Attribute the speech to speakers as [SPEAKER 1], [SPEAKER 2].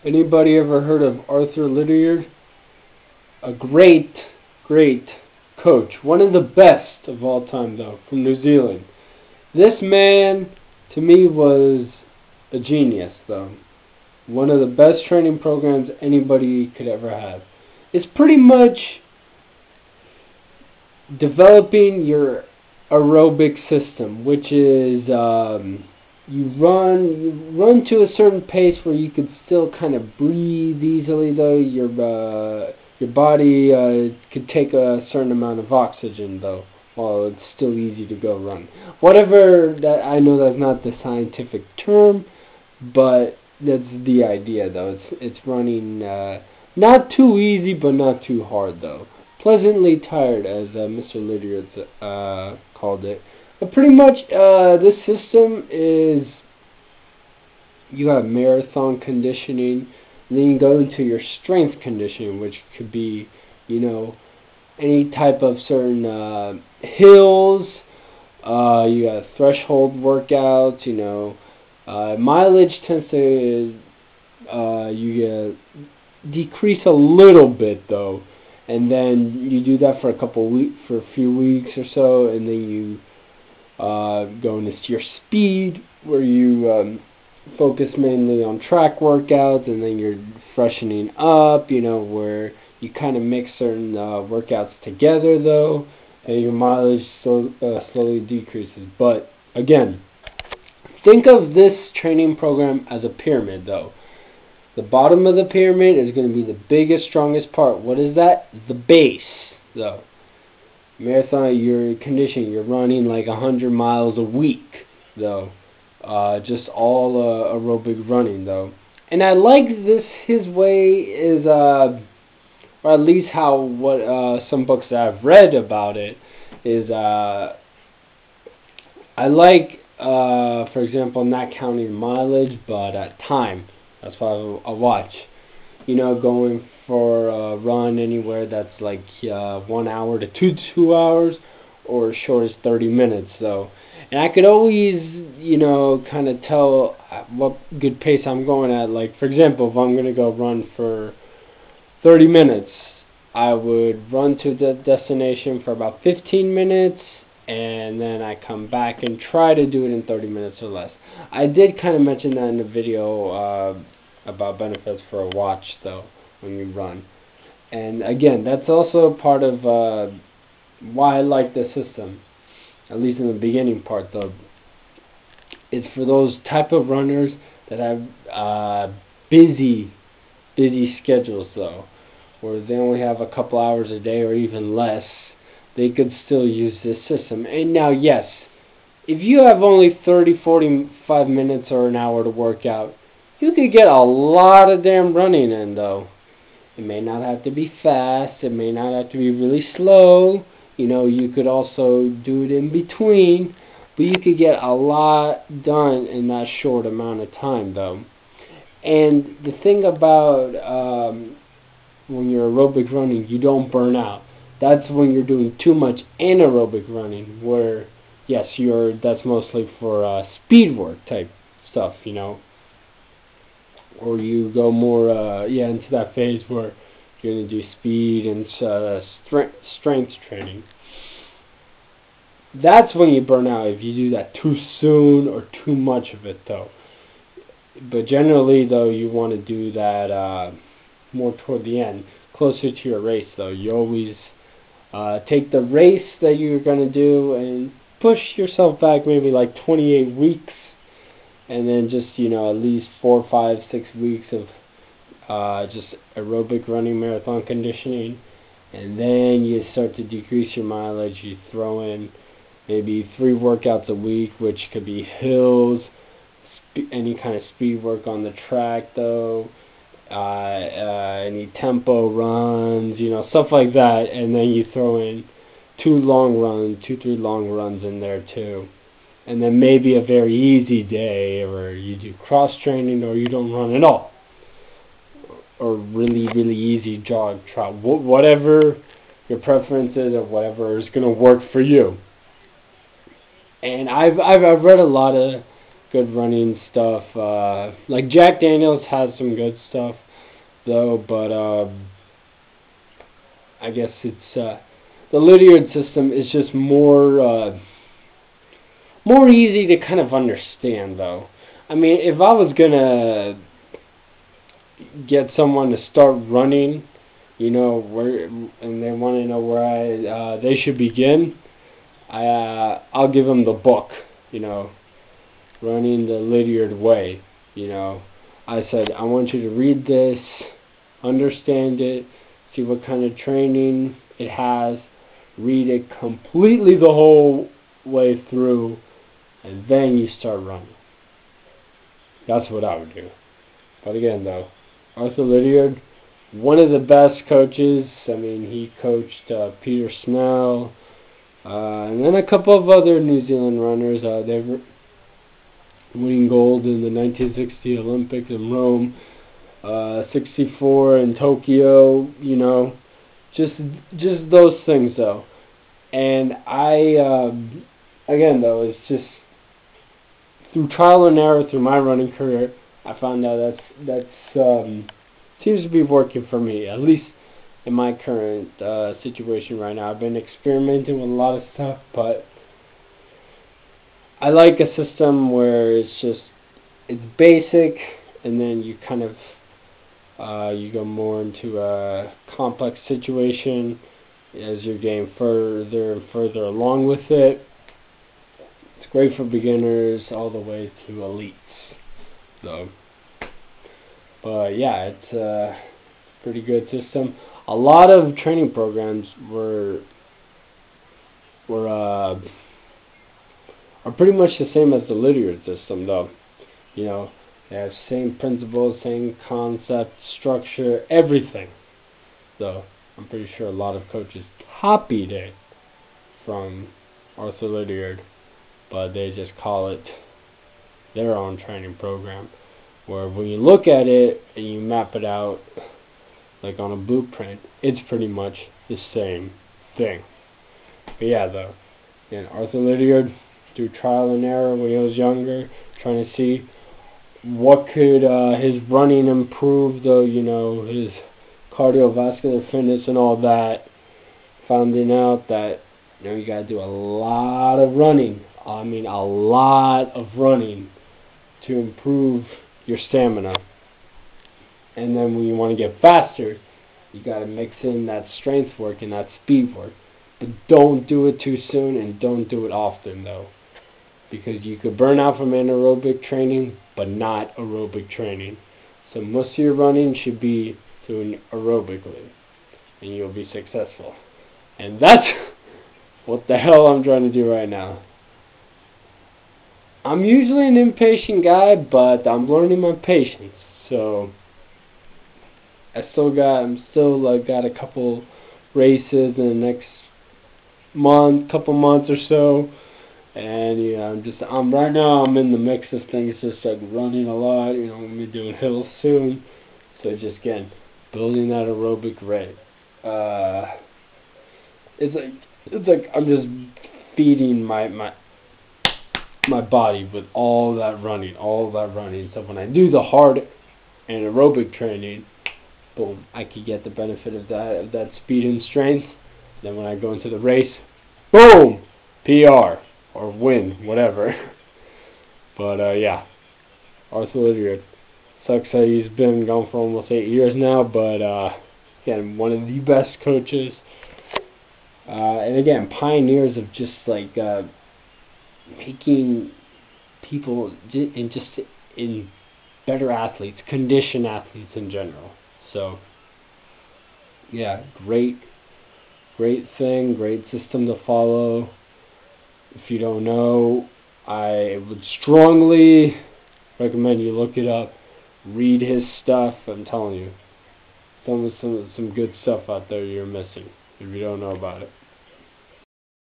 [SPEAKER 1] Anybody ever heard of Arthur Lydiard? A great, great coach. One of the best of all time, though, from New Zealand. This man, to me, was a genius, though. One of the best training programs anybody could ever have. It's pretty much developing your aerobic system, which is you run to a certain pace where you can still kind of breathe easily, though your body could take a certain amount of oxygen, though, while it's still easy to go run. Whatever that, I know that's not the scientific term, but that's the idea, though. It's running not too easy, but not too hard, though. Pleasantly tired, as Mr. Lydiard called it. But pretty much, this system is, you have marathon conditioning, and then you go into your strength conditioning, which could be, any type of certain hills. You got threshold workouts, mileage tends to you decrease a little bit, though, and then you do that for a few weeks or so, and then you go into your speed, where you focus mainly on track workouts, and then you're freshening up, where you kind of mix certain workouts together, though, and your mileage slowly decreases. But again, think of this training program as a pyramid, though. The bottom of the pyramid is going to be the biggest, strongest part. What is that? The base, though. Marathon, you're conditioning. You're running like 100 miles a week, though. Just all aerobic running, though. And I like this. His way is, or at least what some books that I've read about it is. I like, for example, not counting mileage, but time. That's what I watch. Going for a run anywhere that's like 1 hour to 2 hours, or as short as 30 minutes, though. And I could always, kind of tell what good pace I'm going at. Like, for example, if I'm going to go run for 30 minutes, I would run to the destination for about 15 minutes, and then I come back and try to do it in 30 minutes or less. I did kind of mention that in the video about benefits for a watch, though, when you run. And again, that's also part of why I like the system, at least in the beginning part, though. It's for those type of runners that have busy schedules, though, where they only have a couple hours a day or even less. They could still use this system. And now, yes, if you have only 30, 45 minutes or an hour to work out, you could get a lot of damn running in, though. It may not have to be fast. It may not have to be really slow. You could also do it in between. But you could get a lot done in that short amount of time, though. And the thing about when you're aerobic running, you don't burn out. That's when you're doing too much anaerobic running, where, yes, that's mostly for speed work type stuff, or you go more into that phase where you're going to do speed and strength training. That's when you burn out, if you do that too soon or too much of it, though. But generally, though, you want to do that more toward the end, closer to your race, though. You always take the race that you're going to do and push yourself back maybe like 28 weeks, and then just, at least 4, 5, 6 weeks of just aerobic running, marathon conditioning, and then you start to decrease your mileage. You throw in maybe 3 workouts a week, which could be hills, any kind of speed work on the track, though, any tempo runs, stuff like that, and then you throw in 2, 3 long runs in there, too. And then maybe a very easy day where you do cross-training or you don't run at all. Or really, really easy jog, trot, whatever your preference is or whatever is going to work for you. And I've read a lot of good running stuff. Like Jack Daniels has some good stuff though, but I guess it's the Lydiard system is just more easy to kind of understand though. I mean, if I was gonna get someone to start running, where, and they want to know where they should begin, I'll give them the book, Running the Lydiard Way. I said, I want you to read this, understand it, see what kind of training it has, read it completely the whole way through, and then you start running. That's what I would do. But again, though, Arthur Lydiard, one of the best coaches. I mean, he coached Peter Snell, and then a couple of other New Zealand runners. They were winning gold in the 1960 Olympics in Rome, 64 in Tokyo. Just those things though. And again though, it's just through trial and error through my running career, I found out that's seems to be working for me, at least in my current situation right now. I've been experimenting with a lot of stuff, but I like a system where it's basic, and then you kind of you go more into a complex situation as you're getting further and further along with it. It's great for beginners all the way to elites, though. But yeah, it's a pretty good system. A lot of training programs are pretty much the same as the Lydiard system, though. They have same principles, same concept, structure, everything. So I'm pretty sure a lot of coaches copied it from Arthur Lydiard, but they just call it their own training program. Where when you look at it and you map it out like on a blueprint, it's pretty much the same thing. But yeah, though, Arthur Lydiard, through trial and error when he was younger, trying to see what could his running improve, though, his cardiovascular fitness and all that, finding out that you got to do a lot of running. I mean, a lot of running to improve your stamina. And then when you want to get faster, you got to mix in that strength work and that speed work. But don't do it too soon, and don't do it often, though, because you could burn out from anaerobic training, but not aerobic training. So most of your running should be doing aerobically, and you'll be successful. And that's what the hell I'm trying to do right now. I'm usually an impatient guy, but I'm learning my patience. So I'm still got a couple races in the next couple months or so. And right now I'm in the mix of things, just like running a lot. I'm gonna be doing hills soon, so just again building that aerobic rate. It's like I'm just feeding my body with all that running. So when I do the hard and aerobic training, boom, I can get the benefit of that speed and strength. Then when I go into the race, boom, PR. Or win, whatever. But yeah, Arthur Lydiard. Sucks that he's been gone for almost 8 years now, but again, one of the best coaches. And again, pioneers of just like making people in better athletes, conditioned athletes in general. So yeah, great thing, great system to follow. If you don't know, I would strongly recommend you look it up, read his stuff. I'm telling you, some good stuff out there you're missing if you don't know about it.